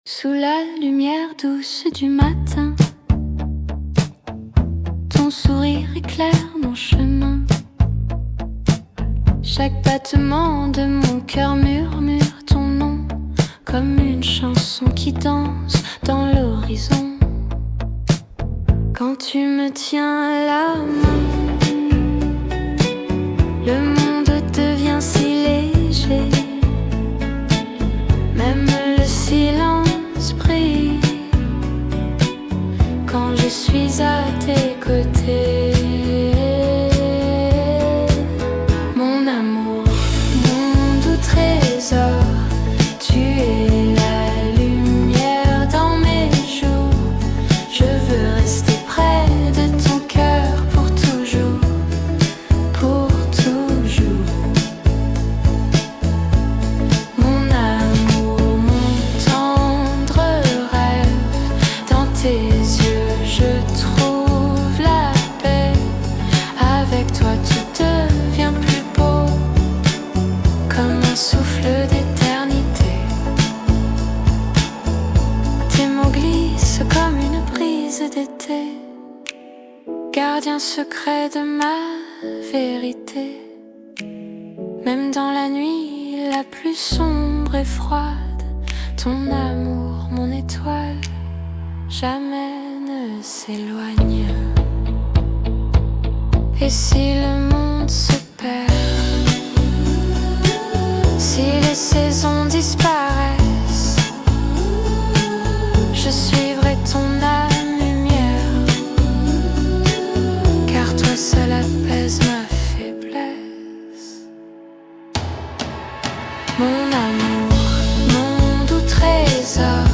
Sous la lumière douce du matin, ton sourire éclaire mon chemin. Chaque battement de mon cœur murmure ton nom, comme une chanson qui danse dans l'horizon. Quand tu me tiens la main, le monde devient si léger. Même le silence brille quand je suis à tes côtés. Mon amour, mon doux trésor, tu es la lumière dans mes jours. Je veux rester près de ton cœur pour toujours, pour toujours. Mon amour, mon tendre rêve, dans tes yeux je trouve la paix. Avec toi tout devient plus beau, comme un souffle d'éternité. Tes mots glissent comme une brise d'été, gardien secret de ma vérité. Même dans la nuit la plus sombre et froide, ton amour, mon étoile, jamais ne s'éloigne. Et si le monde se perd, si les saisons disparaissent, je suivrai ton âme lumière, car toi seul apaise ma faiblesse. Mon amour, mon doux trésor,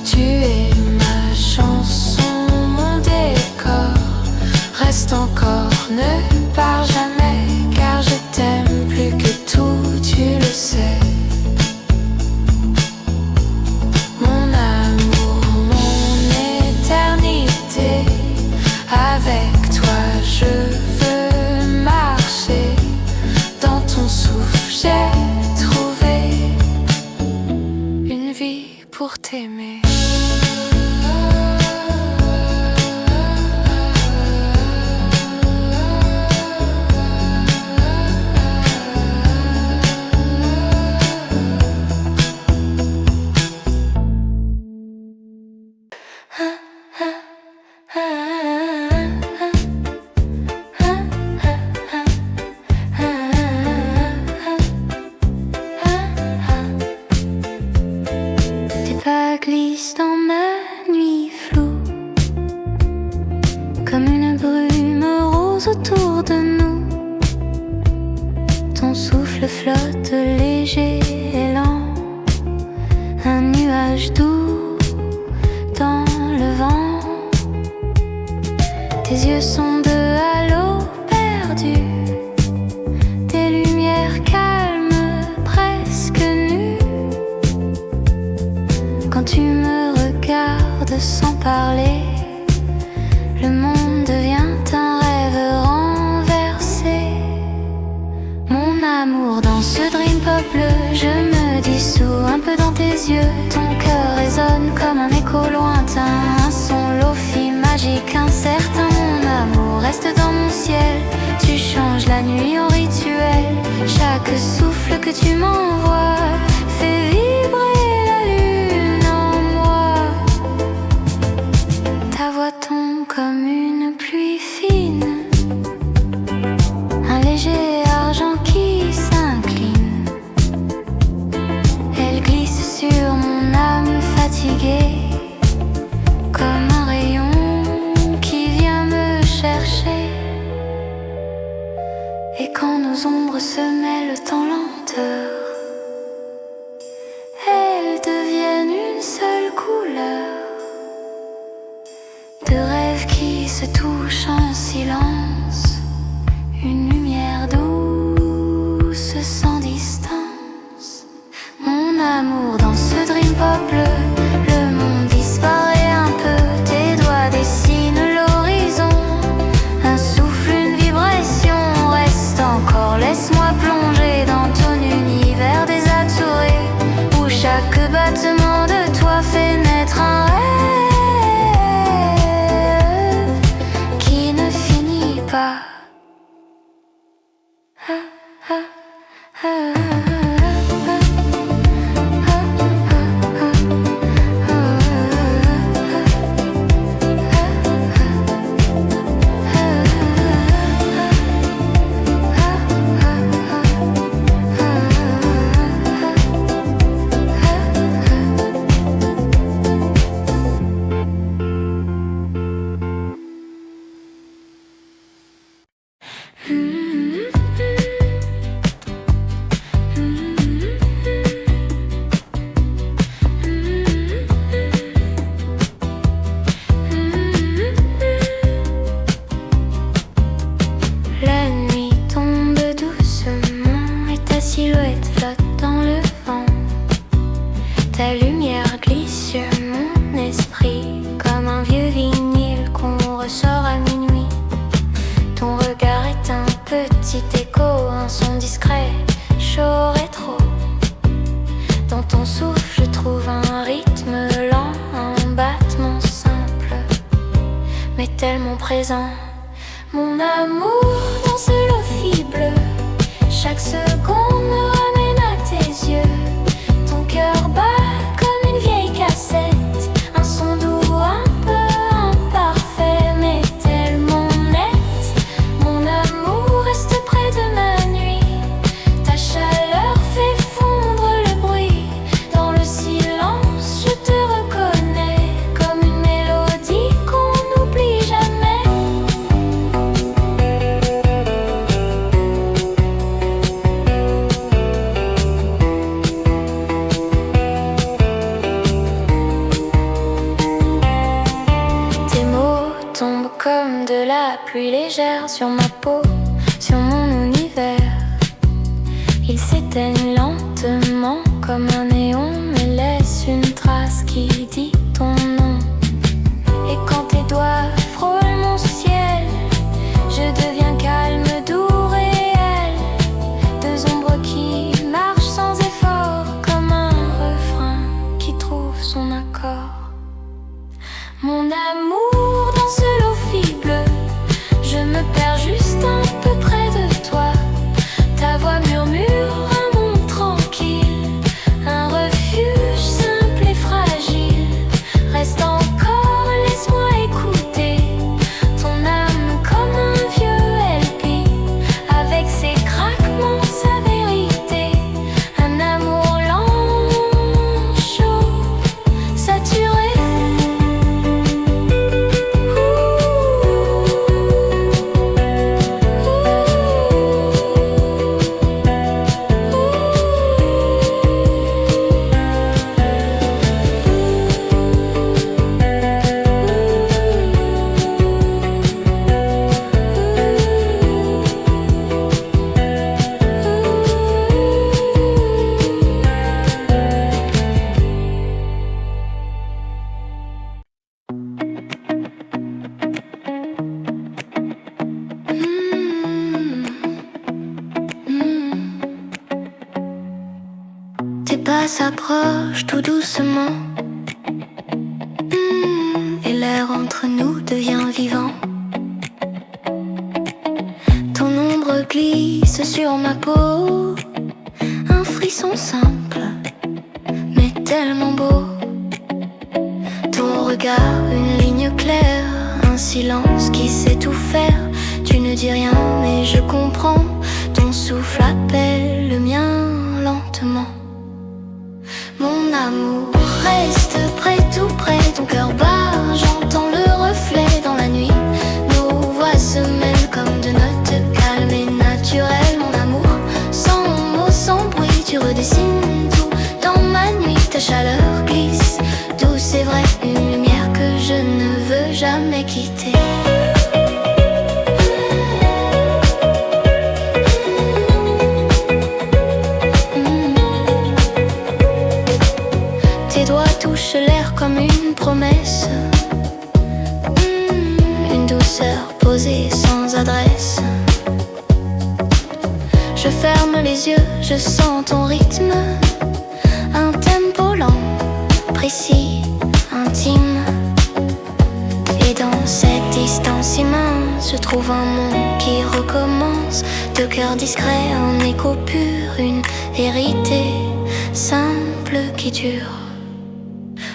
tu es ma chanson, mon décor. Reste encore, ne pars jamais, car je t'aime plus que tout, tu le sais. Mon amour, mon éternité, avec toi je veux marcher. Dans ton souffle j'ai trouvé une vie pour t'aimer. Tes pas glissent dans ma nuit floue, comme une brume rose autour de nous. Ton souffle flotte léger et lent, un nuage doux dans le vent. Tes yeux sont de halo perdu, tes lumières calmes, presque nues. Quand tu me regardes sans parler, le monde devient un rêve renversé. Mon amour, dans ce dream pop bleu, je me dissous un peu dans tes yeux. Ton cœur résonne comme un écho lointain, un son lofi magique incertain. Mon amour, reste dans mon ciel, tu changes la nuit en rituel. Chaque souffle que tu m'envoies fait vibrer la lune en moi. Ta voix tombe comme une pluie fine, un léger argent qui s'incline. Elle glisse sur mon âme fatiguée, comme un rayon qui vient me chercher. Et quand nos ombres se mêlent en lenteur, elles deviennent une seule couleur, de rêves qui se touchent en silence, une lumière douce sans distance. Mon amour, dans ce dream pop bleu, le monde disparaît un peu, tes doigts dessinent l'horizon, un souffle, une vibration reste encore. Laisse-moi plonger dans ton univers désaturé, où chaque battement de toi fait tellement présent. Mon amour dans ce lofi bleu, chaque seconde me ramène à tes yeux. Ton cœur bat comme une vieille cassette, un son doux un peu imparfait mais tellement net. Mon amour reste près de ma nuit, ta chaleur fait fondre le bruit. Dans le silence je te reconnais comme une mélodie qu'on n'oublie jamais. Tes mots tombent comme de la pluie légère sur ma peau, sur mon univers. Ils s'éteignent lentement comme un néon, mais laissent une trace qui dit ton nom. Et quand tes doigts frôlent mon ciel, je deviens calme, doux, réel. Deux ombres qui marchent sans effort, comme un refrain qui trouve son accord. Mon amour dans ce lofi bleu, je me perds juste un peu près de toi. Ta voix murmure un monde tranquille, un refuge simple et fragile. Reste encore, laisse-moi écouter ton âme comme un vieux LP, avec ses craquements, sa vérité. Un amour lent, chaud, saturé. Tes pas s'approchent tout doucement, et l'air entre nous devient vivant. Ton ombre glisse sur ma peau, un frisson simple, mais tellement beau. Ton regard, une ligne claire, un silence qui sait tout faire. Tu ne dis rien, mais je comprends. Ton souffle appelle le mien lentement. Mon amour reste près, tout près. Ton cœur bat, j'entends le reflet dans la nuit. Nos voix se mêlent comme deux notes calmes et naturelles. Mon amour, sans mots, sans bruit, tu redessines tout dans ma nuit. Ta chaleur glisse, douce et vraie, une lumière que je ne veux jamais quitter. Tes doigts touchent l'air comme une promesse, une douceur posée sans adresse. Je ferme les yeux, je sens ton rythme, un tempo lent, précis, intime. Et dans cette distance immense, je trouve un monde qui recommence. Deux cœurs discrets, un écho pur, une vérité simple qui dure.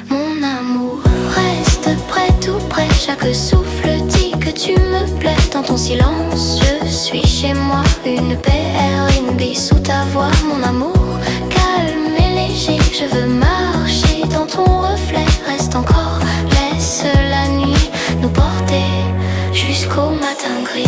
Mon amour reste près, tout près. Chaque souffle dit que tu me plais. Dans ton silence, je suis chez moi. Une paix, R&B sous ta voix. Mon amour, calme et léger. Je veux marcher dans ton reflet. Reste encore, laisse la nuit nous porter jusqu'au matin gris.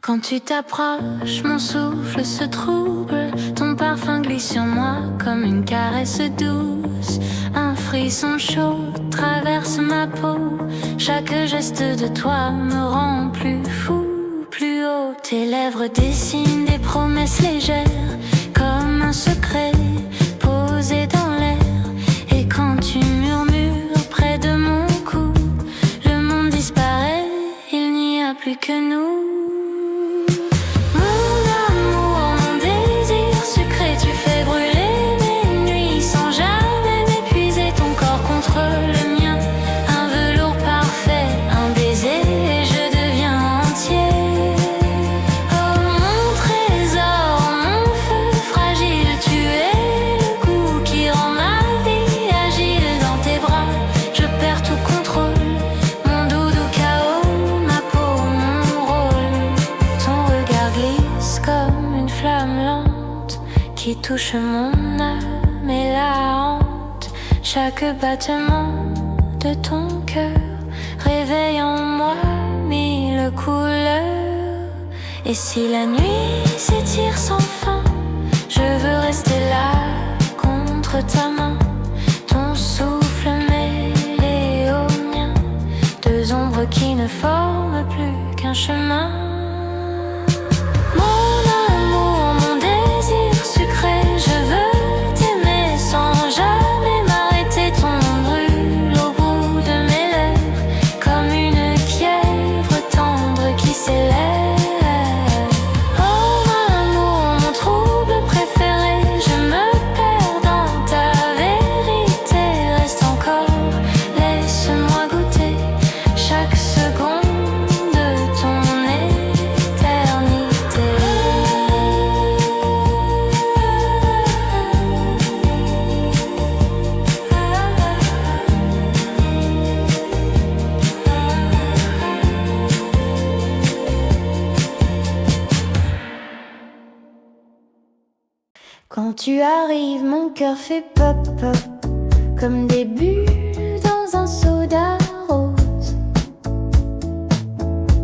Quand tu t'approches, mon souffle se trouble. Ton parfum glisse sur moi comme une caresse douce. Un frisson chaud traverse ma peau. Chaque geste de toi me rend plus fou, plus haut. Tes lèvres dessinent des promesses légères, comme un secret posé que nous. Mon amour, mon désir sucré, tu fais brûler mes nuits sans jamais m'épuiser ton corps contre le mien. Un velours parfait, un baiser et je deviens entier. Oh mon trésor, mon feu fragile, tu es le goût qui rend ma vie agile. Dans tes bras, je perds tout contrôle. Mon doudou chaos, ma peau, mon rôle. Ton regard glisse comme une flamme lente qui touche mon âme et la hante. Chaque battement de ton cœur réveille en moi mille couleurs. Et si la nuit s'étire sans fin, je veux rester là contre ta main. Ton souffle mêlé au mien, deux ombres qui ne forment plus qu'un chemin. Mon amour, mon désir sucré, je veux t'aimer sans jamais m'arrêter. Ton nom brûle au bout de mes lèvres comme une fièvre tendre qui s'élève. Oh mon amour, mon trouble préféré, je me perds dans ta vérité. Reste encore, laisse-moi goûter chaque seconde de ton éternité. Quand tu arrives, mon cœur fait pop pop comme des bulles dans un soda rose.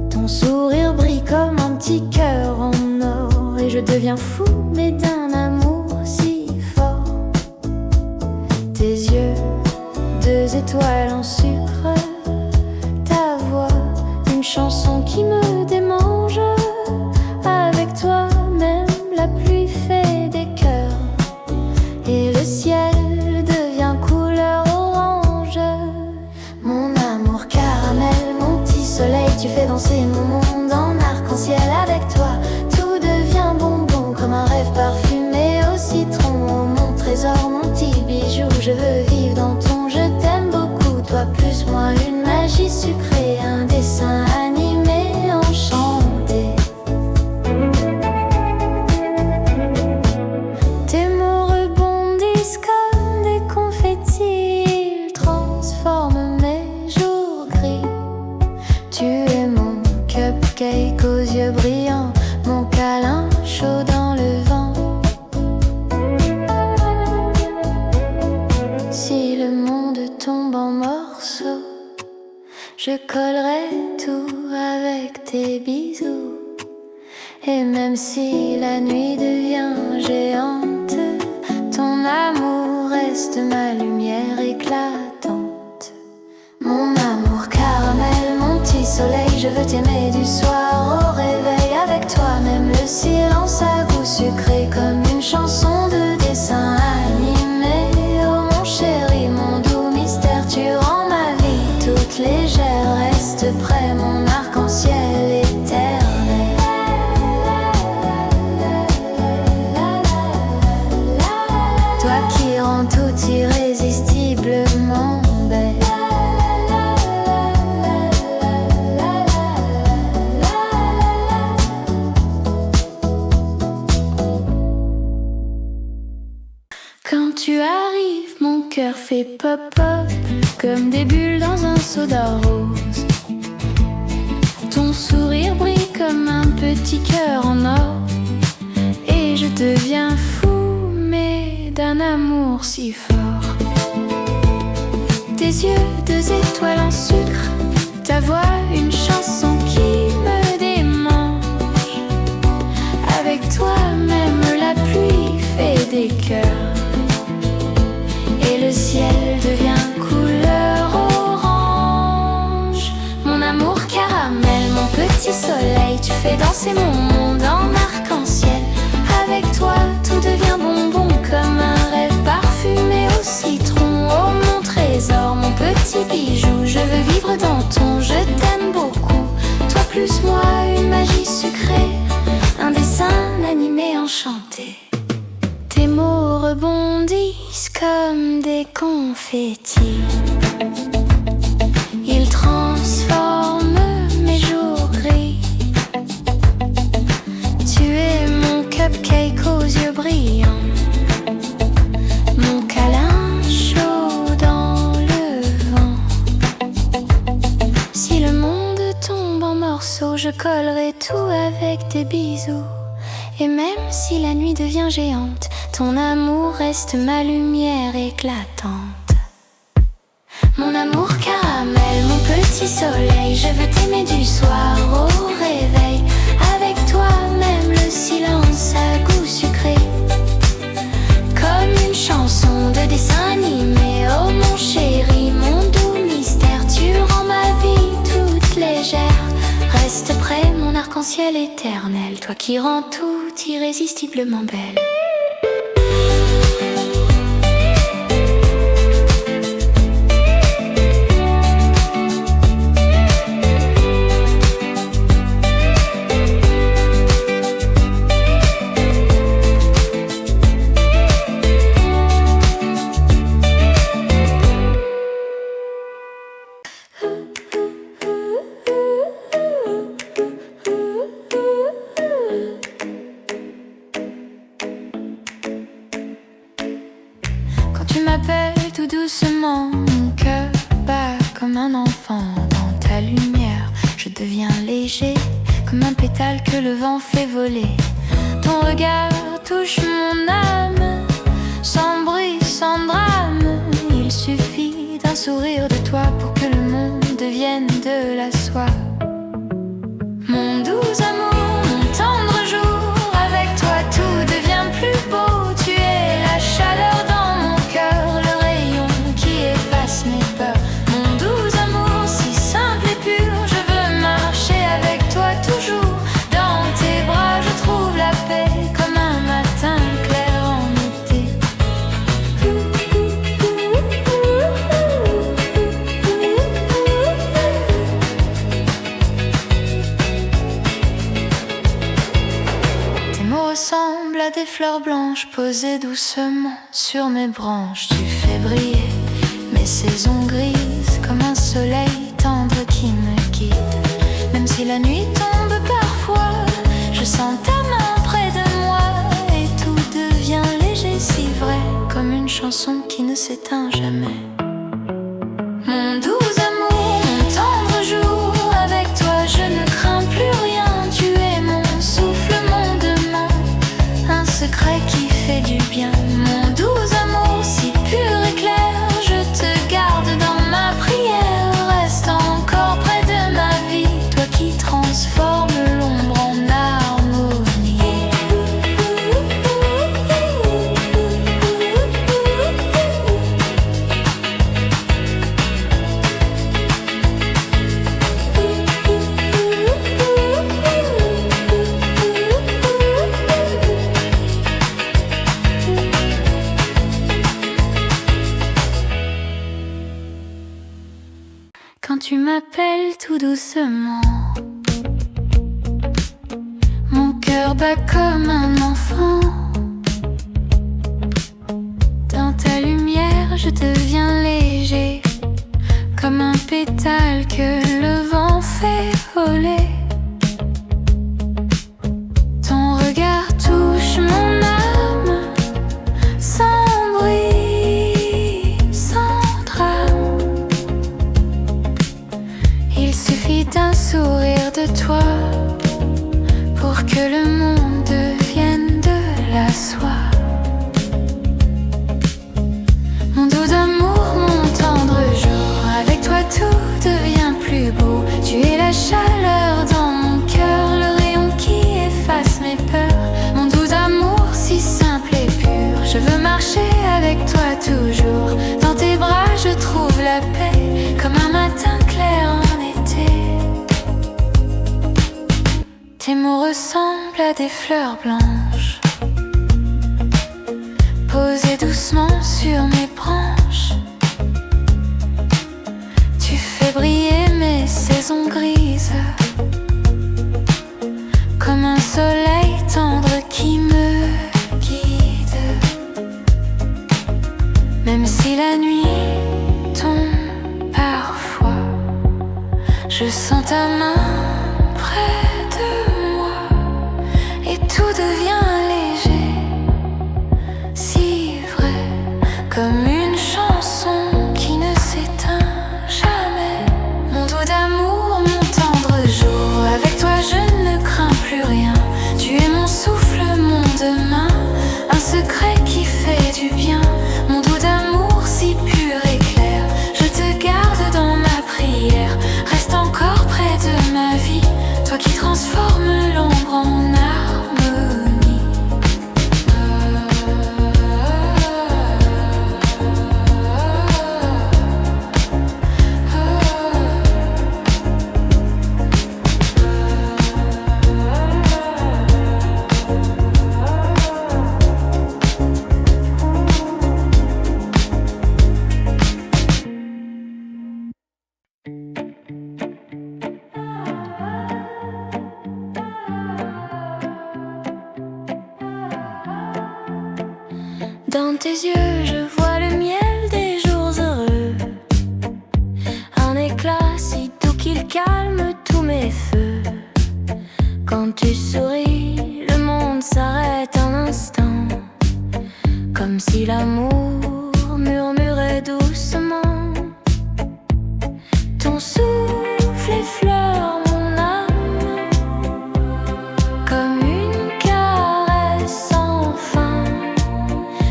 Ton sourire brille comme un petit cœur en or et je deviens fou, mais d'un amour si fort. Tes yeux, deux étoiles en sucre, ta voix, une chanson qui me démange. Avec toi, même la pluie fait des cœurs et le ciel devient couleur orange. Mon amour caramel, mon petit soleil, tu fais danser mon monde en arc-en-ciel. Avec toi, tout devient bonbon comme un rêve parfumé au citron. Oh mon trésor, mon petit bijou, je veux vivre dans ton je t'aime beaucoup. Toi plus moi, une magie sucrée, un dessin animé enchanté. Tes mots rebondissent comme des confettis, ils transforment mes jours gris. Tu es mon cupcake aux yeux brillants, mon câlin chaud dans le vent. Si le monde tombe en morceaux, je collerai tout avec tes bisous. Et même si la nuit devient géante, ton amour reste ma lumière éclatante. Mon amour caramel, mon petit soleil, je veux t'aimer du soir au réveil. Avec toi, même le silence a goût sucré comme une chanson de dessin animé. Oh mon chéri, mon doux mystère, tu rends ma vie toute légère. Reste près, mon arc-en-ciel éternel. Toi qui rends tout irrésistiblement belle. Quand tu arrives, mon cœur fait pop pop comme des bulles dans un soda rose. Ton sourire brille comme un petit cœur en or et je deviens fou, mais d'un amour si fort. Tes yeux, deux étoiles en sucre, ta voix, une chanson qui me démange. Avec toi, même la pluie fait des cœurs et le ciel devient couleur orange. Mon amour caramel, mon petit soleil, tu fais danser mon monde en arc-en-ciel. Avec toi, tout devient bonbon comme un rêve parfumé au citron. Oh mon trésor, mon petit bijou, je veux vivre dans ton je t'aime beaucoup. Toi plus moi, enchanté. Tes mots rebondissent comme des confettis. Ils transforment mes jours gris. Tu es mon cupcake aux yeux brillants, mon câlin chaud dans le vent. Si le monde tombe en morceaux, je collerai tout avec des bisous. Et même si la nuit devient géante, ton amour reste ma lumière éclatante. Mon amour caramel, mon petit soleil, je veux t'aimer du soir au réveil. Avec toi, même le silence a goût sucré, comme une chanson de dessin animé. Oh mon chéri, mon doux mystère, tu rends ma vie toute légère. Reste près, mon arc-en-ciel éternel, toi qui rends tout irrésistiblement belle. Tu m'appelles tout doucement, mon cœur bat comme un enfant. Dans ta lumière, je deviens léger, comme un pétale que le vent fait voler. Ton regard touche mon âme, sans bruit, sans drame. Il suffit d'un sourire de toi pour que le monde devienne de la soie. Mon doux amour, mon tendre jour, avec toi tout devient plus beau. Tu es la chaleur dans mon cœur, le rayon qui efface mes peurs. Mon doux amour, si simple et pur, je veux marcher avec toi toujours. Dans tes bras je trouve la paix, comme un matin clair en été. Tes mots ressemblent à des fleurs blanches posées doucement sur mes branches. Tu fais briller mes saisons grises comme un soleil tendre qui me guide. Même si la nuit tombe parfois, je sens ta main près de moi et tout devient léger, si vrai, comme une chanson qui ne s'éteint jamais. Mon doux amour, mon tendre jour, avec toi je ne crains plus rien. Tu es mon souffle, mon demain, un secret qui fait du bien. Mon doux amour, si pur et clair, je te garde dans ma prière. Reste encore près de ma vie, toi qui transformes l'ombre en harmonie. Quand tu m'appelles tout doucement, mon cœur bat comme un enfant. Dans ta lumière je deviens léger, comme un pétale que le vent fait voler. Ton regard touche mon âme, sans bruit, sans drame. Il suffit d'un sourire de toi pour que le monde devienne de la soie. Mon doux amour, mon tendre jour, avec toi tout devient plus beau. Tu es la chaleur dans mon cœur, le rayon qui efface mes peurs. Mon doux amour, si simple et pur, je veux marcher avec toi toujours. Dans tes bras je trouve la paix, comme un matin clair en été. Tes mots ressemblent à des fleurs blanches, posées doucement sur mes branches. Tu fais briller mes saisons grises, comme un soleil tendre qui me lendemain, un secret qui fait du bien, mon doux d'amour si pur et clair. Je te garde dans ma prière, reste encore près de ma vie, toi qui transformes l'ombre en harmonie. Dans tes yeux, je vois le miel des jours heureux, un éclat si doux qu'il calme tous mes feux. Quand tu souris, le monde s'arrête un instant, comme si l'amour murmurait doucement. Ton souffle effleure mon âme, comme une caresse sans fin.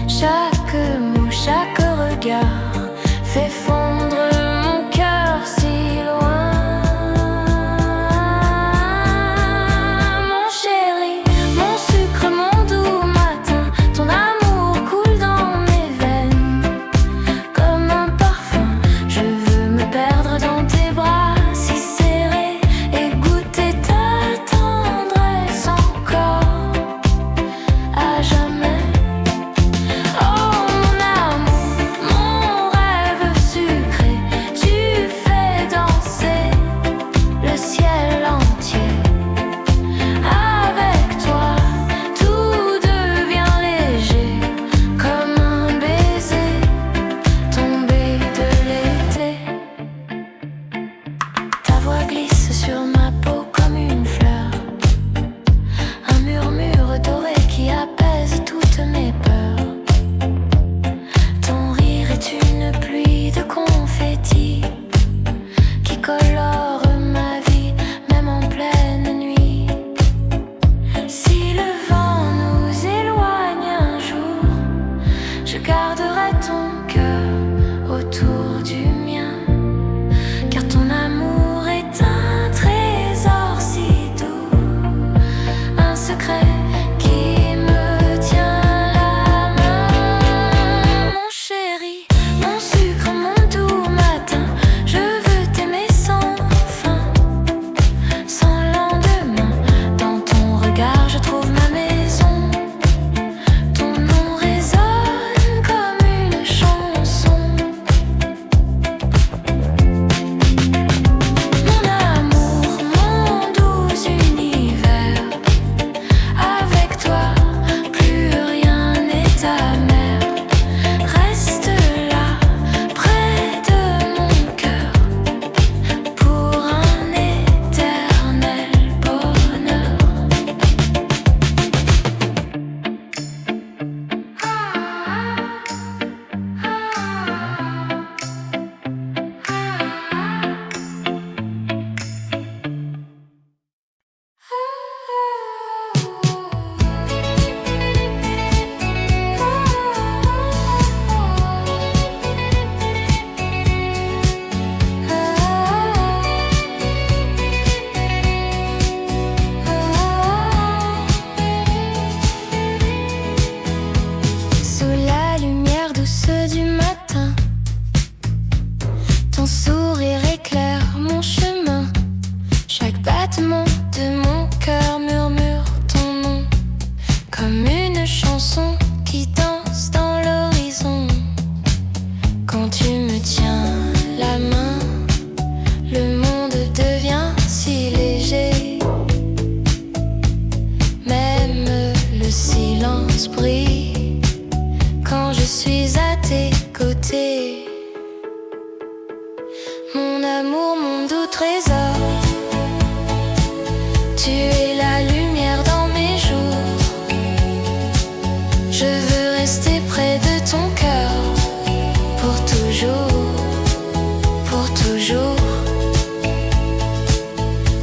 Chaque mot, chaque regard fait fondre mon cœur si loin. Mon chéri, mon sucre, mon doux matin, ton amour coule dans mes veines comme un parfum. Je veux me perdre dans tes bras si serrés et goûter ta tendresse encore à jamais.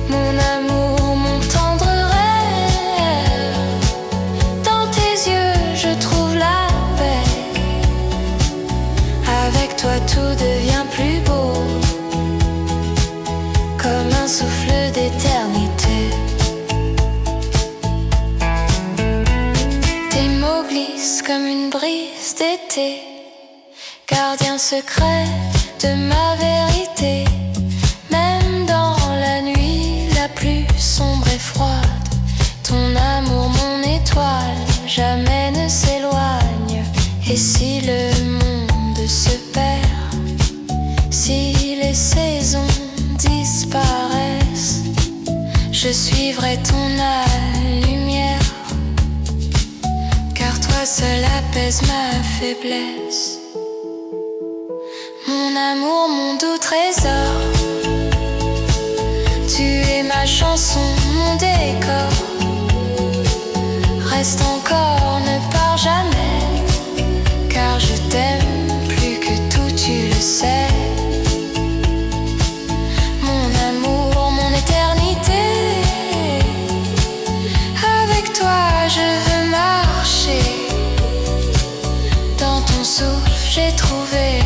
Mon amour, mon tendre rêve, dans tes tout devient plus beau, comme un souffle d'éternité. Tes mots glissent comme une brise d'été, gardien secret de ma vérité. Même dans la nuit la plus sombre et froide, ton amour, mon étoile, jamais ne s'éloigne. Et si le monde se perd, si les saisons disparaissent, je suivrai ton lumière, car toi seul apaise ma faiblesse. Mon amour, mon doux trésor, tu es ma chanson, mon décor. Reste encore, ne pars jamais, car je t'aime plus que tout, tu le sais. Mon amour, mon éternité, avec toi je veux marcher. Dans ton souffle j'ai trouvé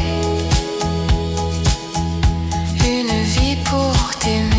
une vie pour t'aimer.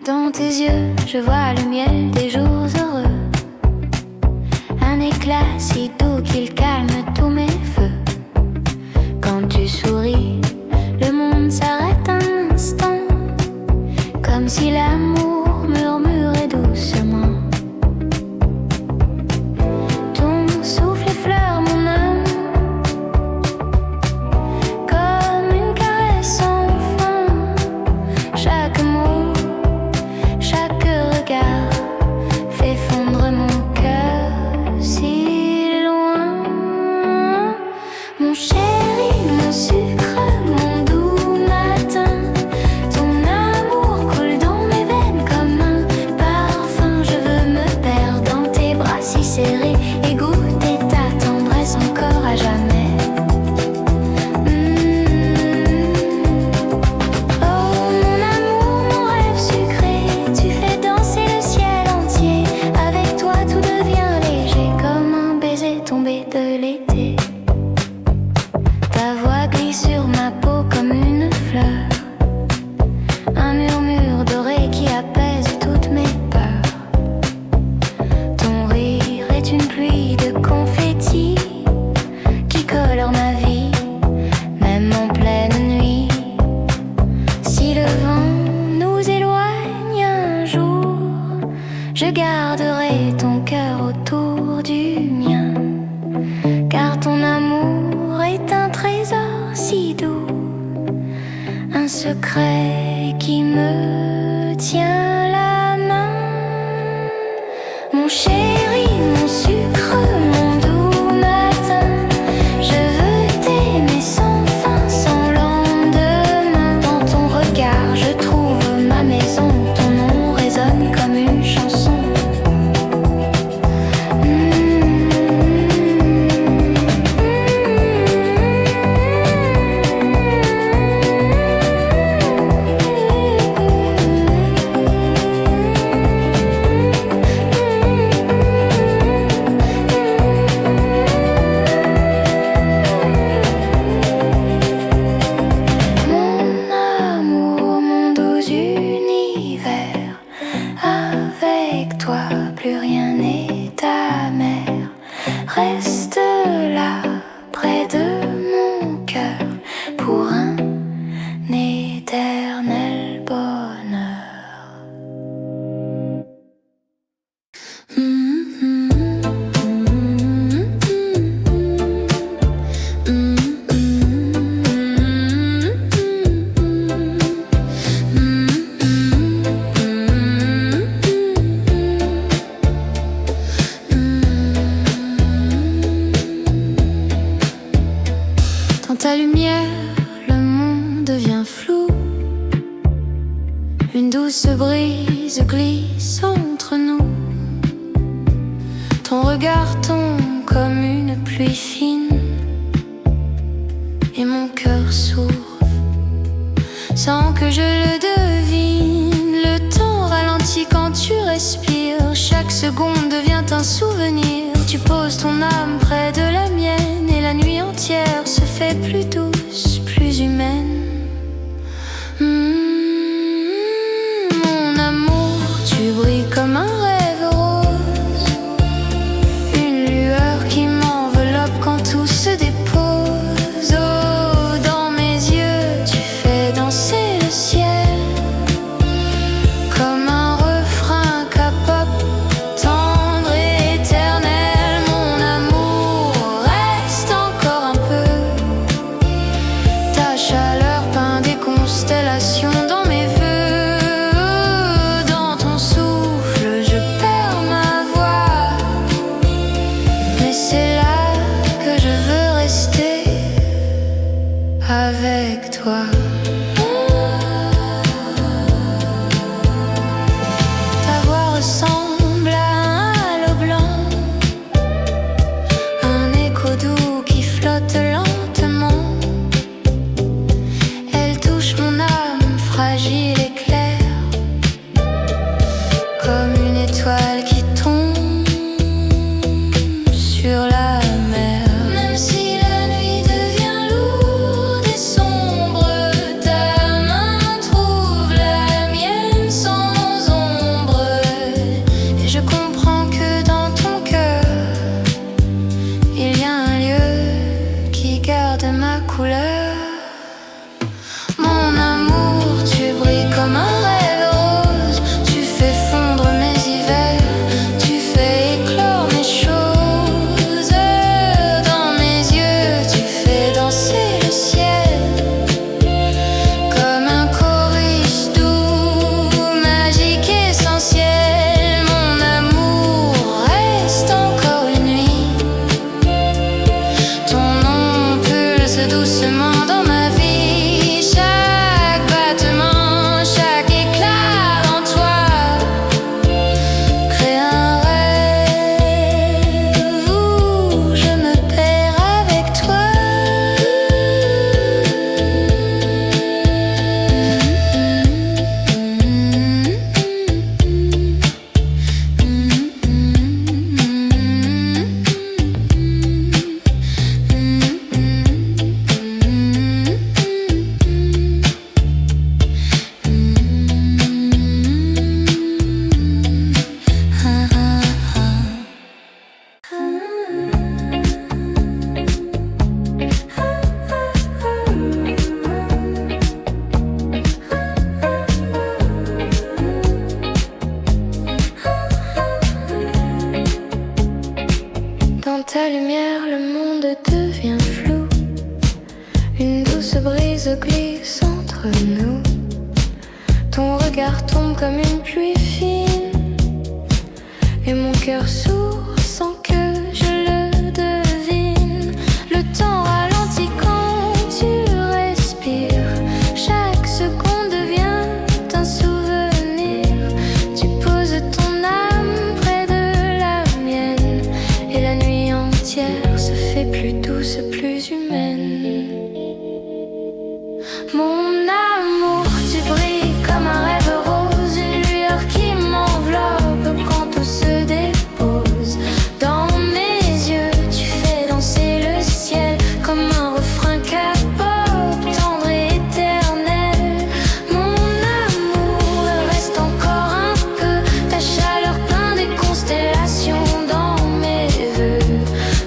Dans tes yeux, je vois le miel des jours heureux, un éclat si doux qu'il calme tous mes feux. Quand tu souris, le monde s'arrête un instant, comme si l'amour murmurait doucement. Ton souffle effleure mon âme, comme une caresse sans fin. Chaque mot, chaque regard fait fondre mon cœur si loin. Mon chéri, mon sucre, mon doux matin, ton amour coule dans mes veines comme un parfum. Je veux me perdre dans tes bras si serrés et goûter ta tendresse encore à jamais. Oh mon amour, mon rêve sucré, tu fais danser le ciel entier. Avec toi tout devient léger, comme un baiser tombé de l'été. Ta voix glisse sur ma peau comme une fleur, un murmure doré qui apaise toutes mes peurs. Ton rire est une pluie de confettis qui colore ma vie, même en pleine nuit. Si le vent nous éloigne un jour, je garderai ton cœur autour du mien, car ton amour est un trésor si doux, un secret qui me tient la main. Mon chéri, mon sucre, mon doux matin, je veux t'aimer sans fin, sans lendemain. Dans ton regard je trouve ma maison, ton nom résonne comme une chanson. Mon amour, mon doux univers, avec toi plus rien n'est amer. Reste là près de mon cœur pour un éternel bonheur. ta lumière, le monde devient flou. Une douce brise glisse entre nous. Ton regard tombe comme une pluie fine, et mon cœur s'ouvre sans que je le devine. Le temps ralentit quand tu respires. Chaque seconde devient un souvenir. Tu poses ton âme près de la mienne, et la nuit entière se fait plus douce, plus humaine. Mon amour, tu brilles comme un rêve rose, une lueur qui m'enveloppe quand tout se dépose. Oh, dans mes yeux, tu fais danser le ciel comme un refrain K-pop, tendre et éternel. Mon amour, reste encore un peu. Ta chaleur peint des constellations dans mes vœux. Dans ton souffle, je perds ma voix, mais c'est là que je veux rester avec toi. Ta voix ressemble à un halo blanc, un écho doux qui flotte lentement. Elle touche mon âme fragile et claire, comme une étoile qui tombe sur la mer. Même si la nuit devient lourde et sombre, ta main trouve la mienne sans ombre. Et je comprends que dans ton cœur, il y a un lieu qui garde ma couleur. Mon amour, tu brilles comme un rêve rose. Tu fais fondre mes hivers, tu fais éclore mes choses. Dans mes yeux, tu fais danser le ciel comme un chorus doux, magique, essentiel. Mon amour, reste encore une nuit. Ton nom pulse doucement dans ma vie. Chaque battement, chaque éclat en toi crée un rêve où je me perds avec toi. Dans ta lumière, le monde devient flou. Une douce brise glisse entre nous. Ton regard tombe comme une pluie fine, et mon cœur s'ouvre sans que je le devine. Le temps ralentit quand tu respires. Chaque seconde devient un souvenir. Tu poses ton âme près de la mienne, et la nuit entière se fait plus douce, plus humaine. Mon amour, tu brilles comme un rêve rose, une lueur qui m'enveloppe quand tout se dépose. Dans mes yeux, tu fais danser le ciel comme un refrain K-pop, tendre et éternel. Mon amour, reste encore un peu. Ta chaleur peint des constellations dans mes vœux.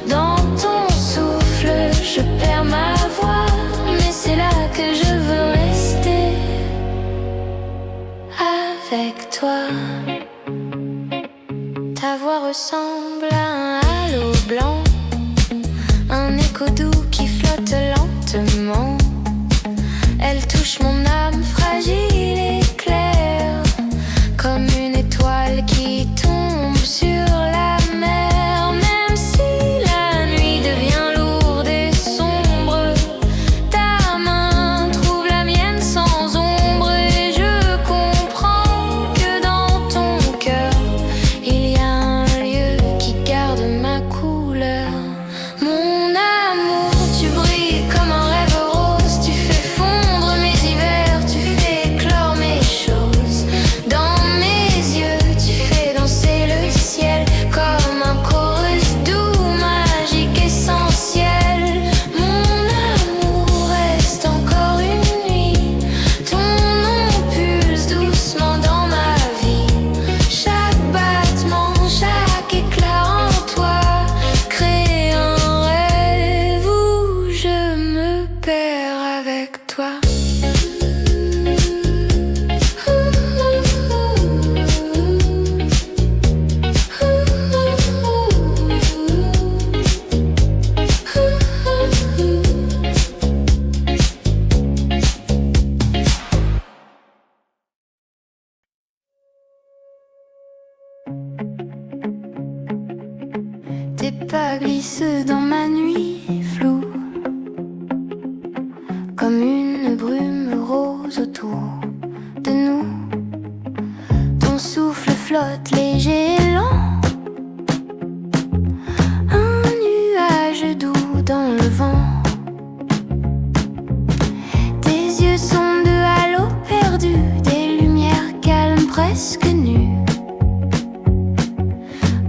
Dans ton souffle, je perds ma voix, mais c'est là que je veux rester avec toi. Ta voix ressemble à un halo blanc, un écho doux qui flotte lentement. Elle touche mon âme fragile et claire, comme une étoile qui tombe sur la mer. Même si la nuit devient lourde et sombre, Tes pas glissent dans ma nuit floue, comme une brume rose autour de nous. Ton souffle flotte léger et lent, un nuage doux dans le vent. Tes yeux sont deux halos perdus, des lumières calmes presque nues.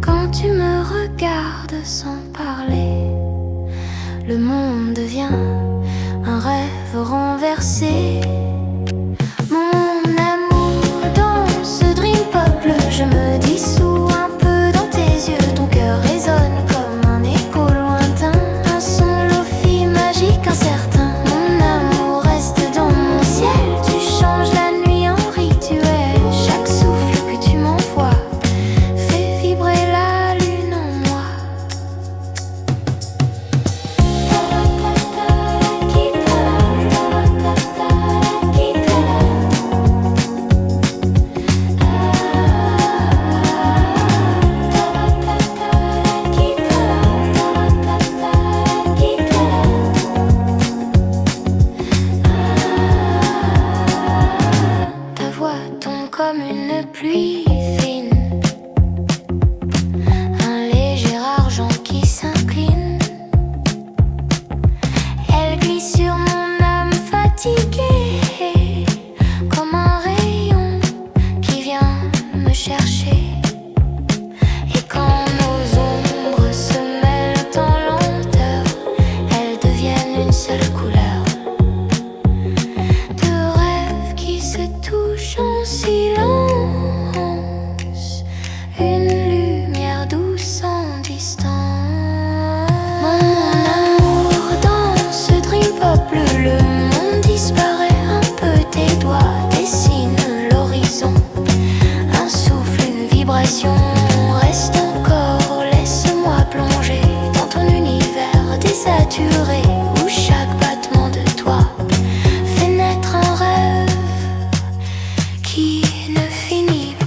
Quand tu me regardes sans parler, le monde devient un rêve renversé. Mon amour, dans ce dream pop bleu, je me dissous un peu dans tes yeux. Ton cœur résonne comme un écho lointain, un son lofi magique incertain. Mon amour reste dans mon ciel, tu changes la nuit en rituel. Chaque souffle que tu m'envoies fait vibrer la lune en moi. Ta voix tombe comme une pluie fine, un léger argent qui s'incline. Elle glisse sur mon âme fatiguée, comme un rayon qui vient me chercher. Et quand nos ombres se mêlent en lenteur, elles deviennent une seule couleur. Deux rêves qui se touchent en silence, une lumière douce en distance. Mon amour, dans ce dream pop bleu, le monde disparaît un peu. Tes doigts dessinent l'horizon, un souffle, une vibration. Reste encore, laisse-moi plonger dans ton univers désaturé, où chaque battement de toi fait naître un rêve qui ne finit pas.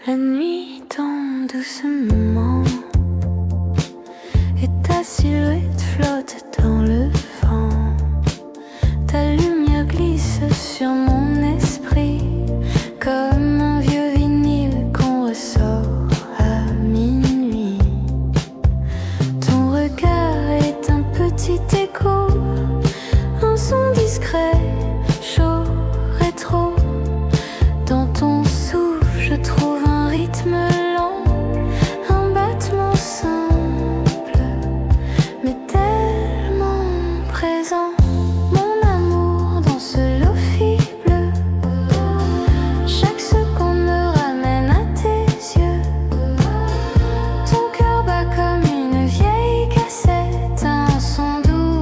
La nuit tombe doucement et ta silhouette flotte dans le vent. Ta lumière glisse sur mon esprit comme un vieux vinyle qu'on ressort à minuit. Ton regard est un petit écho, un son discret, chaud, rétro. Dans ton souffle je trouve un rythme lent, un battement simple mais tellement présent. Mon amour, dans ce lofi bleu, chaque seconde me ramène à tes yeux. Ton cœur bat comme une vieille cassette, un son doux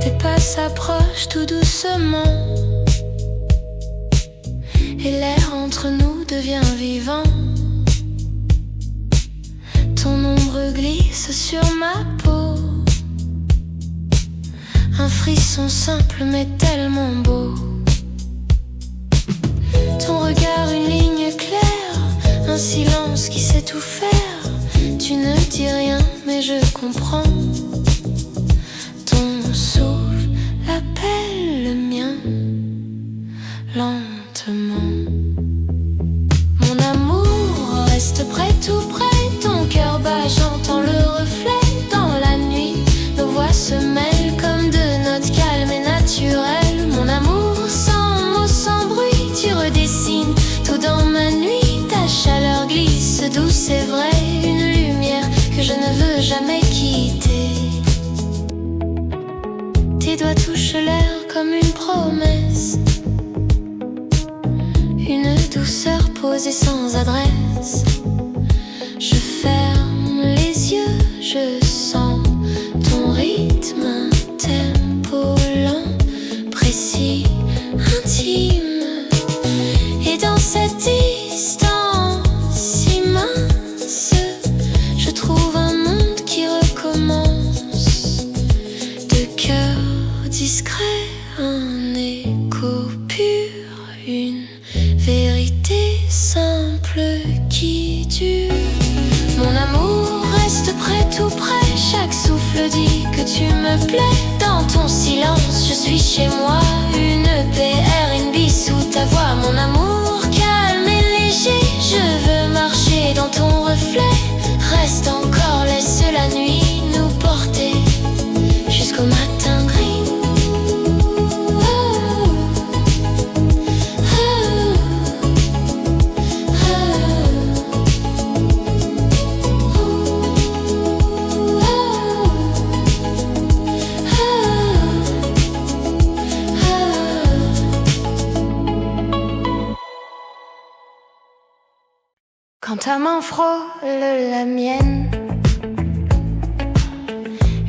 Tes pas s'approchent tout doucement et l'air entre nous devient vivant. Ton ombre glisse sur ma peau, un frisson simple mais tellement beau. Ton regard une ligne claire, un silence qui sait tout faire. Tu ne dis rien mais je comprends. Ton souffle appelle le mien lentement. Mon amour reste près, tout près. Ton cœur bat, j'entends le reflet. Dans la nuit, nos voix se mêlent comme deux notes calmes et naturelles. Mon amour, sans mots, sans bruit, tu redessines tout dans ma nuit. Ta chaleur glisse douce et vraie, une lumière que je ne veux jamais quitter. Tes doigts touchent l'air comme une promesse, une douceur posée sans adresse. Je ferme les yeux, je sens ton rythme, un tempo lent, précis, intime. Et dans cette distance si mince, je trouve un monde qui recommence. De cœur discret, un écho pur, une vérité simple qui dure. Mon amour reste près, tout près. Chaque souffle dit que tu me plais. Dans ton silence, je suis chez moi. Une PRNB sous ta voix. Mon amour calme et léger, je veux marcher dans ton reflet. Reste encore, laisse la nuit nous porter jusqu'au matin gris. Quand ta main frôle la mienne,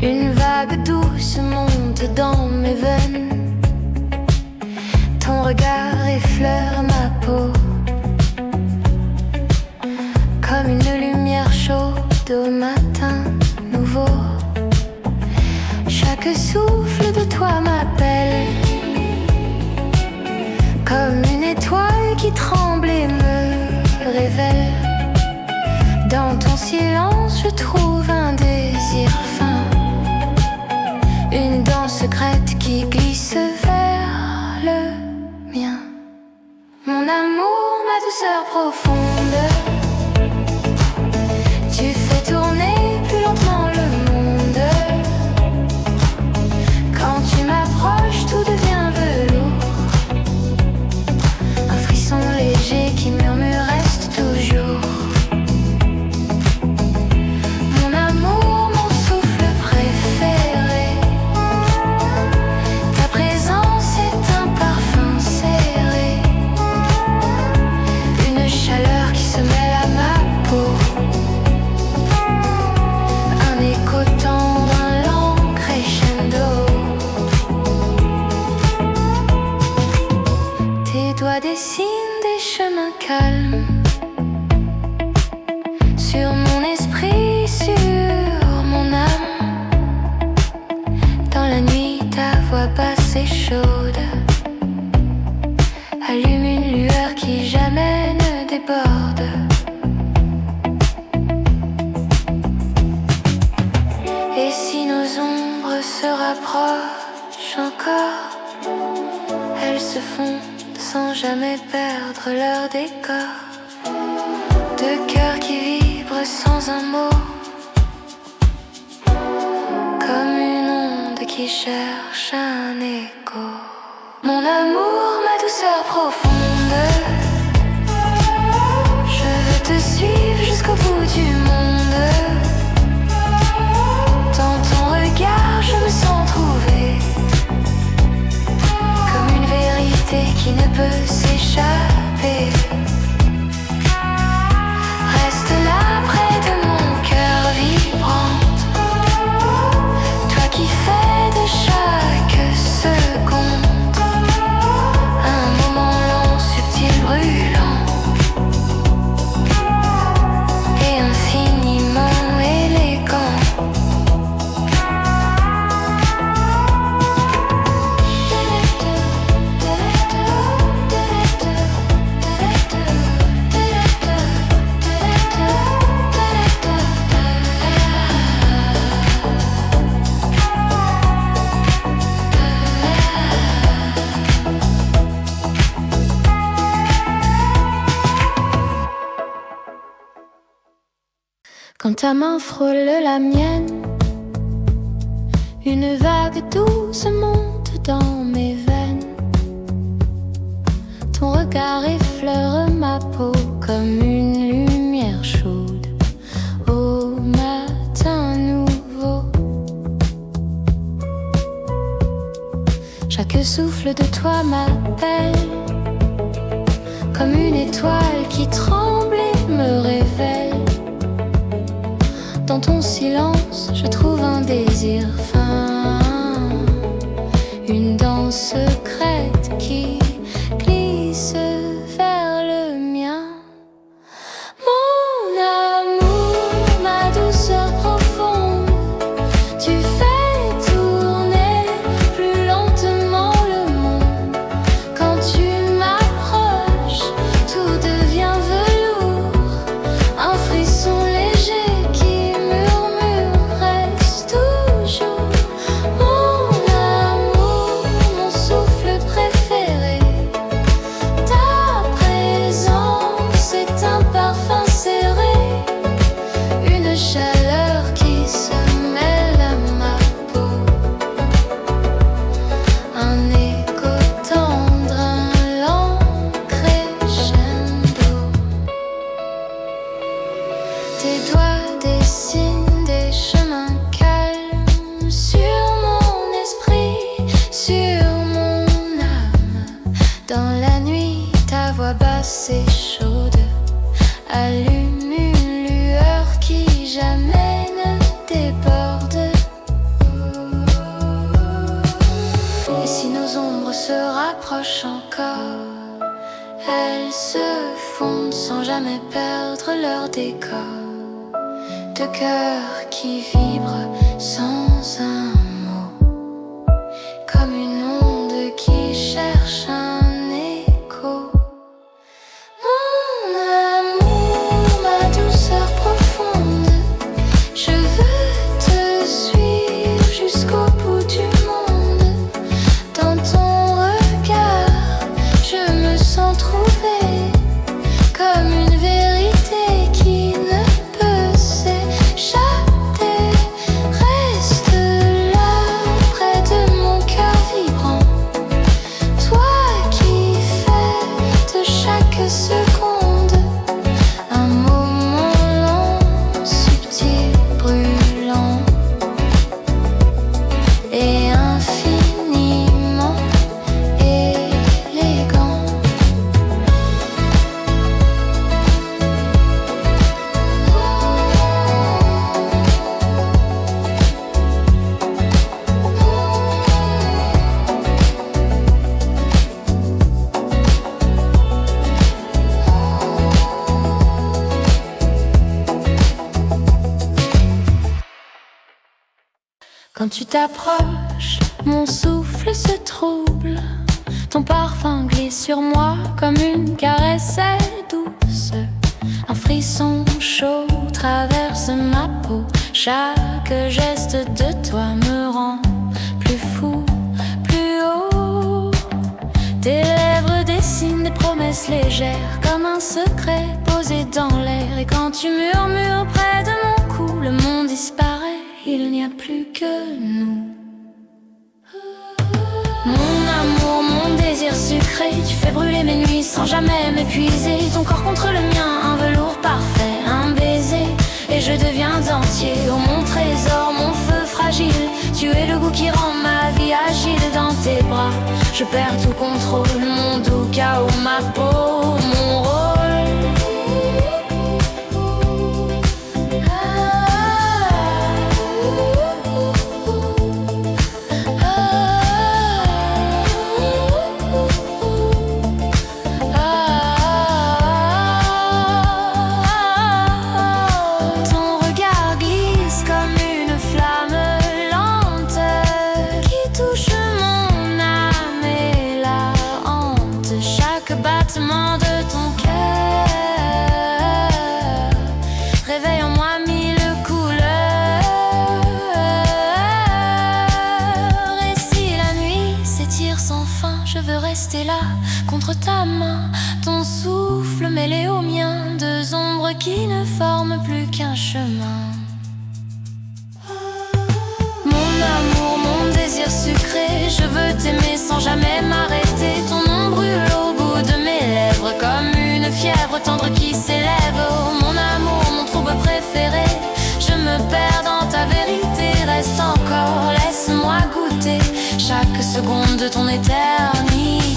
une vague douce monte dans mes veines. Ton regard effleure ma peau comme une lumière chaude au matin nouveau. Chaque souffle de toi m'appelle comme une étoile qui tremble et me révèle. Dans ton silence, je trouve un désir fin, une danse secrète qui glisse vers le mien. Mon amour, ma douceur profonde, tu fais tourner plus lentement le monde. Quand tu m'approches, tout devient velours, un frisson léger qui murmure reste toujours. Dessine des chemins calmes sur mon esprit, sur mon âme. Dans la nuit, ta voix basse et chaude allume une lueur qui jamais ne déborde. Et si nos ombres se rapprochent encore, elles se font sans jamais perdre leur décor. Deux cœurs qui vibrent sans un mot, comme une onde qui cherche un écho. Mon amour, ma douceur profonde, je veux te suivre jusqu'au bout du monde. Dans ton regard, je me sens trouver comme une vérité qui ne peut s'échapper. Reste là près de mon cœur vibrante, toi qui fais de chaque Quand ta main frôle la mienne, une vague douce monte dans mes veines. Ton regard effleure ma peau comme une lumière chaude au matin nouveau. Chaque souffle de toi m'appelle, comme une étoile qui tremble et me révèle. Dans ton silence, je trouve un désir fin, une danse secrète qui glisse vers le mien. Mon amour, ma douceur profonde, tu fais tourner plus lentement le monde. Quand tu m'approches, tout devient velours, un frisson léger qui murmure reste toujours. Mon amour, mon souffle préféré, ta présence est un parfum serré, une chaleur qui se mêle à ma peau, un écho tendre, un lent crescendo. Tes doigts dessinent des chemins calmes sur mon esprit, sur mon âme. Dans la nuit, ta voix basse et chaude allume une lueur qui jamais ne déborde. Et si nos ombres se rapprochent encore, elles se fondent sans jamais perdre leur décor. De cœurs qui vibrent sans un mot, comme une onde qui cherche un écho. Mon amour, ma douceur profonde, je veux te suivre jusqu'au bout du monde. Dans ton regard, je me sens trouvée, comme une vérité qui ne peut s'échapper. Reste là, près de mon cœur vibrant, toi qui fais de chaque seconde un moment long, subtil, brûlant et infiniment élégant. Quand tu t'approches, mon souffle se trouble, ton parfum glisse sur moi comme une caresse douce. Un frisson chaud traverse ma peau, chaque geste de toi me rend plus fou, plus haut. Tes lèvres dessinent des promesses légères, comme un secret posé dans l'air. Et quand tu murmures près de mon cou, le monde disparaît, il n'y a plus que nous. Mon amour, mon désir sucré, tu fais brûler mes nuits sans jamais m'épuiser. Ton corps contre le mien, un velours parfait, un baiser, et je deviens entier. Oh mon trésor, mon feu fragile, tu es le goût qui rend ma vie agile. Dans tes bras, je perds tout contrôle, mon doux chaos, ma peau, mon rôle. Ton regard glisse comme une flamme lente qui touche mon âme et la hante. Chaque battement de rester là, contre ta main, ton souffle mêlé au mien, deux ombres qui ne forment plus qu'un chemin. Mon amour, mon désir sucré, je veux t'aimer sans jamais m'arrêter. Ton nom brûle au bout de mes lèvres, comme une fièvre tendre qui s'élève. Oh mon amour, mon trouble préféré, je me perds dans ta vérité. Reste encore, laisse-moi goûter chaque seconde de ton éternité.